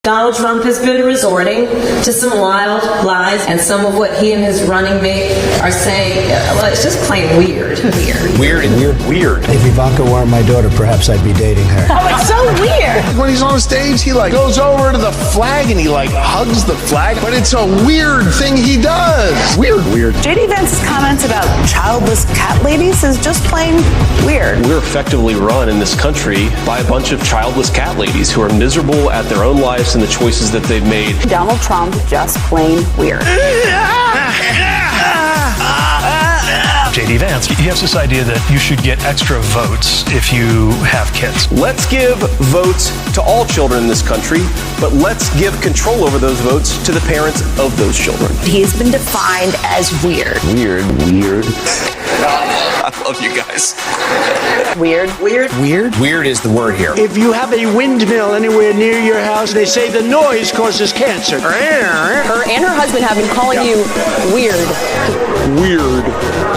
Donald Trump has been resorting to some wild lies, and some of what he and his running mate are saying, well, it's just plain weird. Weird. If Ivanka weren't my daughter, perhaps I'd be dating her. Oh, it's so weird. When he's on stage, he goes over to the flag and he hugs the flag, but it's a weird thing he does. Weird. J.D. Vance's comments about childless cat ladies is just plain weird. We're effectively run in this country by a bunch of childless cat ladies who are miserable at their own lives and the choices that they've made. Donald Trump, just plain weird. J.D. Vance, he has this idea that you should get extra votes if you have kids. Let's give votes to all children in this country, but let's give control over those votes to the parents of those children. He's been defined as weird. Weird. I love you guys. Weird. Weird is the word here. If you have a windmill anywhere near your house, they say the noise causes cancer. Her and her husband have been calling you weird.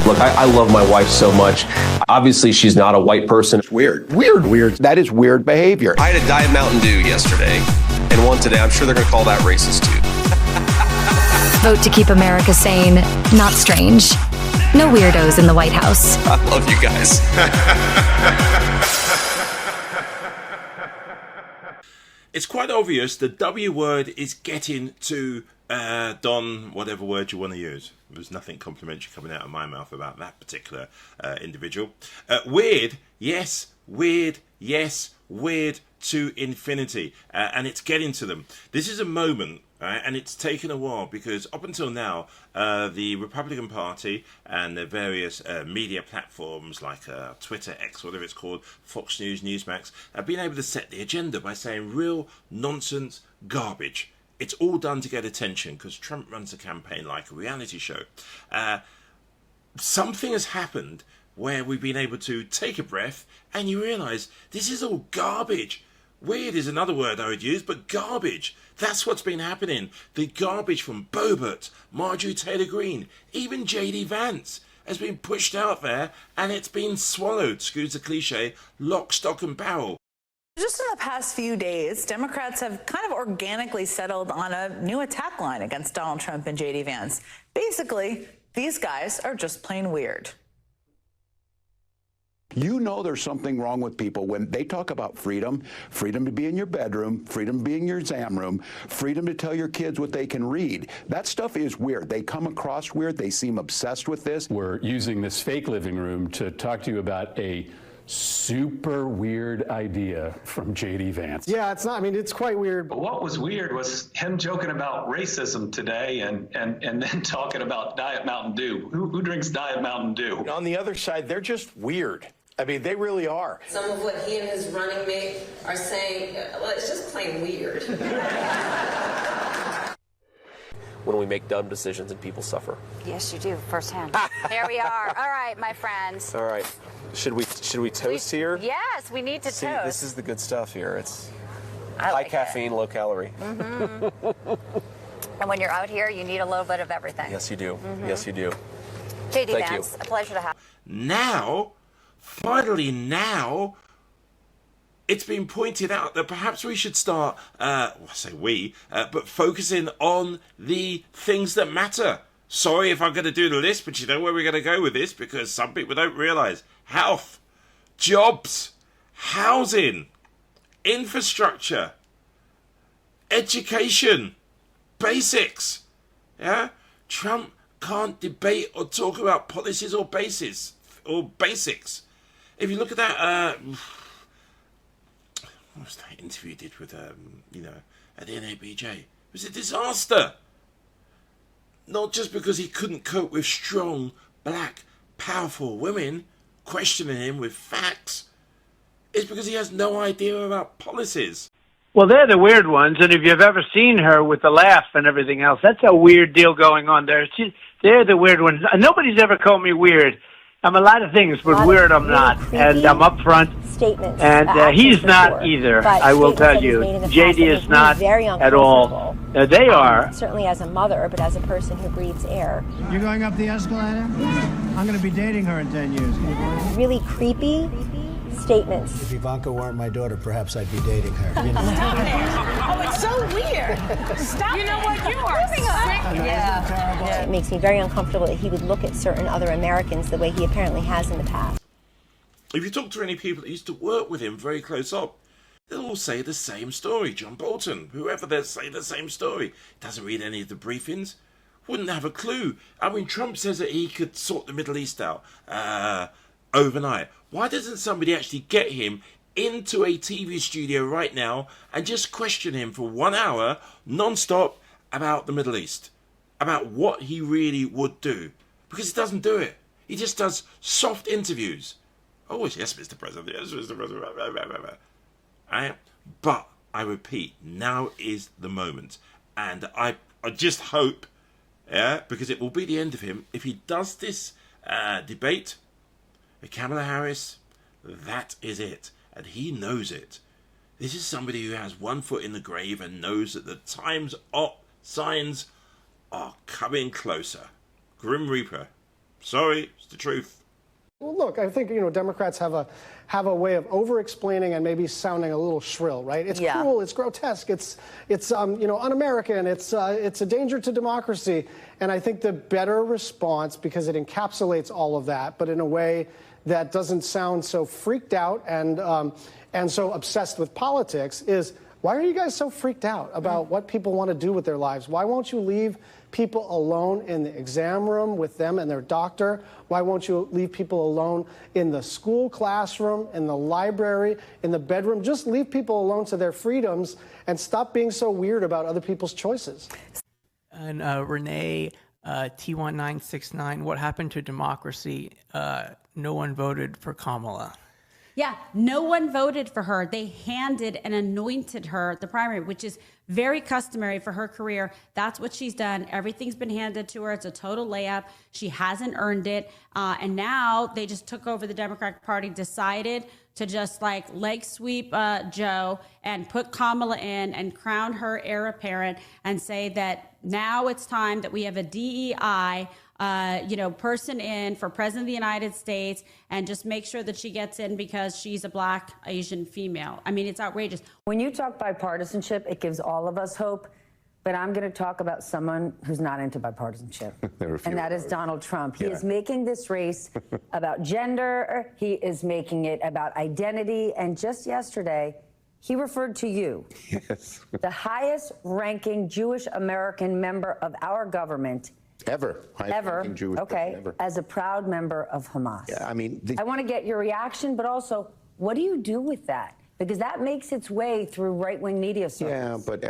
Look, I love my wife so much. Obviously, she's not a white person. Weird. That is weird behavior. I had a Diet Mountain Dew yesterday and one today. I'm sure they're going to call that racist too. Vote to keep America sane, not strange. No weirdos in the White House. I love you guys. It's quite obvious the W word is getting to Don, whatever word you want to use. There's nothing complimentary coming out of my mouth about that particular individual. Weird, yes. Weird to infinity. And it's getting to them. This is a moment, and it's taken a while, because up until now, the Republican Party and their various media platforms like Twitter, X, whatever it's called, Fox News, Newsmax, have been able to set the agenda by saying real nonsense garbage. It's all done to get attention, because Trump runs a campaign like a reality show. Something has happened where we've been able to take a breath and you realise this is all garbage. Weird is another word I would use, but garbage. That's what's been happening. The garbage from Boebert, Marjorie Taylor Greene, even J.D. Vance has been pushed out there, and it's been swallowed, excuse the cliche, lock, stock and barrel. Just in the past few days, Democrats have kind of organically settled on a new attack line against Donald Trump and J.D. Vance. Basically, these guys are just plain weird. You know there's something wrong with people when they talk about freedom to be in your bedroom, freedom to be in your exam room, freedom to tell your kids what they can read. That stuff is weird. They come across weird. They seem obsessed with this. We're using this fake living room to talk to you about a super weird idea from J.D. Vance. Yeah, it's quite weird. But what was weird was him joking about racism today and then talking about Diet Mountain Dew. Who drinks Diet Mountain Dew? On the other side, they're just weird. I mean, they really are. Some of what he and his running mate are saying, well, it's just plain weird. When we make dumb decisions and people suffer. Yes, you do, firsthand. Here we are. All right, my friends. All right. Should we toast here? Yes, we need to See, toast. this is the good stuff here. It's high caffeine, low calorie. Mm-hmm. And when you're out here, you need a little bit of everything. Yes, you do. Mm-hmm. Yes, you do. J.D. Thank Vance, you. a pleasure to have. Finally now, it's been pointed out that perhaps we should start, but focusing on the things that matter. Sorry if I'm going to do the list, but you know where we're going to go with this, because some people don't realise. Health, jobs, housing, infrastructure, education, basics. Yeah? Trump can't debate or talk about policies or basics. If you look at that, what was that interview he did with, at the NABJ? It was a disaster. Not just because he couldn't cope with strong, black, powerful women questioning him with facts. It's because he has no idea about policies. Well, they're the weird ones, and if you've ever seen her with the laugh and everything else, that's a weird deal going on there. They're the weird ones. Nobody's ever called me weird. I'm a lot of things, but weird I'm not, and I'm up front. Statements. And he's not either, I will tell you. JD is not at all. They are. Certainly as a mother, but as a person who breathes air. You're going up the escalator? I'm going to be dating her in 10 years. Really creepy statements. If Ivanka weren't my daughter, perhaps I'd be dating her. Oh, it's so weird. Stop. You know what? You are sick. Yeah. It makes me very uncomfortable that he would look at certain other Americans the way he apparently has in the past. If you talk to any people that used to work with him very close up, they'll all say the same story. John Bolton, whoever, they'll say the same story. Doesn't read any of the briefings. Wouldn't have a clue. I mean, Trump says that he could sort the Middle East out overnight. Why doesn't somebody actually get him into a TV studio right now and just question him for 1 hour non-stop about the Middle East? About what he really would do. Because he doesn't do it. He just does soft interviews. Oh, yes, Mr. President. Yes, Mr. President. But I repeat, now is the moment. And I just hope, because it will be the end of him, if he does this debate with Kamala Harris, that is it. And he knows it. This is somebody who has one foot in the grave and knows that the signs are coming closer. Grim Reaper. Sorry, it's the truth. Well, look, I think, Democrats have a way of over-explaining and maybe sounding a little shrill, right? It's cruel, it's grotesque, it's un-American, it's a danger to democracy. And I think the better response, because it encapsulates all of that, but in a way that doesn't sound so freaked out and so obsessed with politics, is why are you guys so freaked out about what people want to do with their lives? Why won't you leave people alone in the exam room with them and their doctor? Why won't you leave people alone in the school classroom, in the library, in the bedroom? Just leave people alone to their freedoms and stop being so weird about other people's choices. And Renee, T1969, what happened to democracy? No one voted for Kamala. Yeah, no one voted for her. They handed and anointed her the primary, which is very customary for her career. That's what she's done. Everything's been handed to her. It's a total layup. She hasn't earned it. And now they just took over the Democratic Party, decided to just leg sweep Joe and put Kamala in and crown her heir apparent and say that now it's time that we have a DEI person in for President of the United States and just make sure that she gets in because she's a Black Asian female. I mean, it's outrageous. When you talk bipartisanship, it gives all of us hope. But I'm going to talk about someone who's not into bipartisanship, and that is Donald Trump. He is making this race about gender. He is making it about identity. And just yesterday, he referred to you, the highest ranking Jewish American member of our government, Ever. Jewish okay, ever. as a proud member of Hamas. Yeah, I mean, I want to get your reaction, but also, what do you do with that? Because that makes its way through right-wing media sources. Yeah, but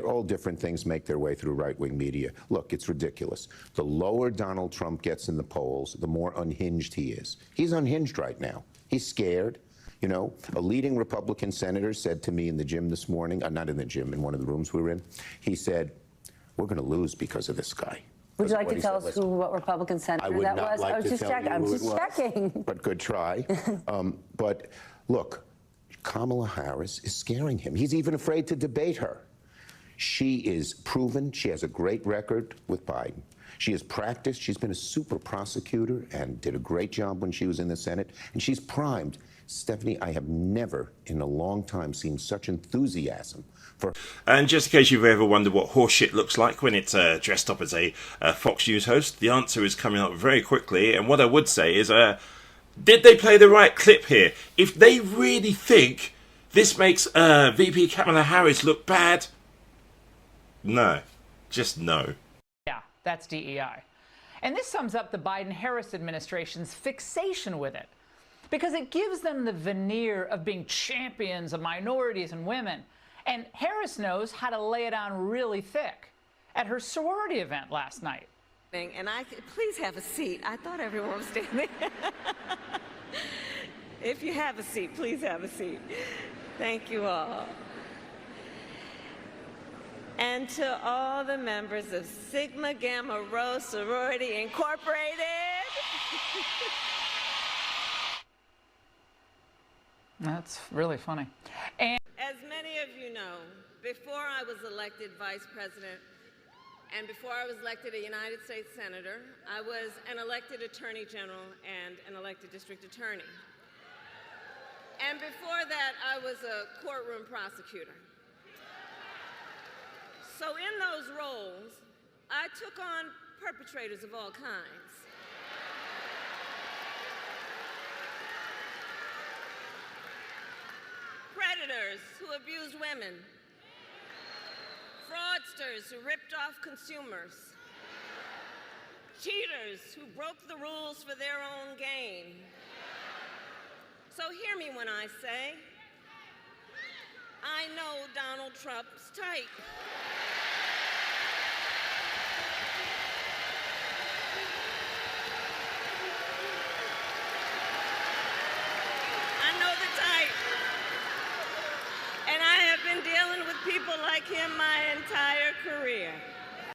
all different things make their way through right-wing media. Look, it's ridiculous. The lower Donald Trump gets in the polls, the more unhinged he is. He's unhinged right now. He's scared. A leading Republican senator said to me in the gym this morning, not in the gym, in one of the rooms we were in, he said, we're going to lose because of this guy. Would you like to tell us what Republican senator that was? I was just checking. I'm just checking. But good try. But look, Kamala Harris is scaring him. He's even afraid to debate her. She is proven. She has a great record with Biden. She has practiced. She's been a super prosecutor and did a great job when she was in the Senate. And she's primed. Stephanie, I have never in a long time seen such enthusiasm for. And just in case you've ever wondered what horseshit looks like when it's dressed up as a Fox News host, the answer is coming up very quickly. And what I would say is, did they play the right clip here? If they really think this makes VP Kamala Harris look bad, no. Just no. Yeah, that's DEI. And this sums up the Biden-Harris administration's fixation with it, because it gives them the veneer of being champions of minorities and women. And Harris knows how to lay it on really thick at her sorority event last night. And please have a seat. I thought everyone was standing. If you have a seat, please have a seat. Thank you all. And to all the members of Sigma Gamma Rho Sorority Incorporated. That's really funny. And as many of you know, before I was elected vice president and before I was elected a United States senator, I was an elected attorney general and an elected district attorney. And before that, I was a courtroom prosecutor. So in those roles, I took on perpetrators of all kinds. Predators who abused women. Fraudsters who ripped off consumers. Cheaters who broke the rules for their own gain. So hear me when I say, I know Donald Trump's type. I know the type. And I have been dealing with people like him my entire career.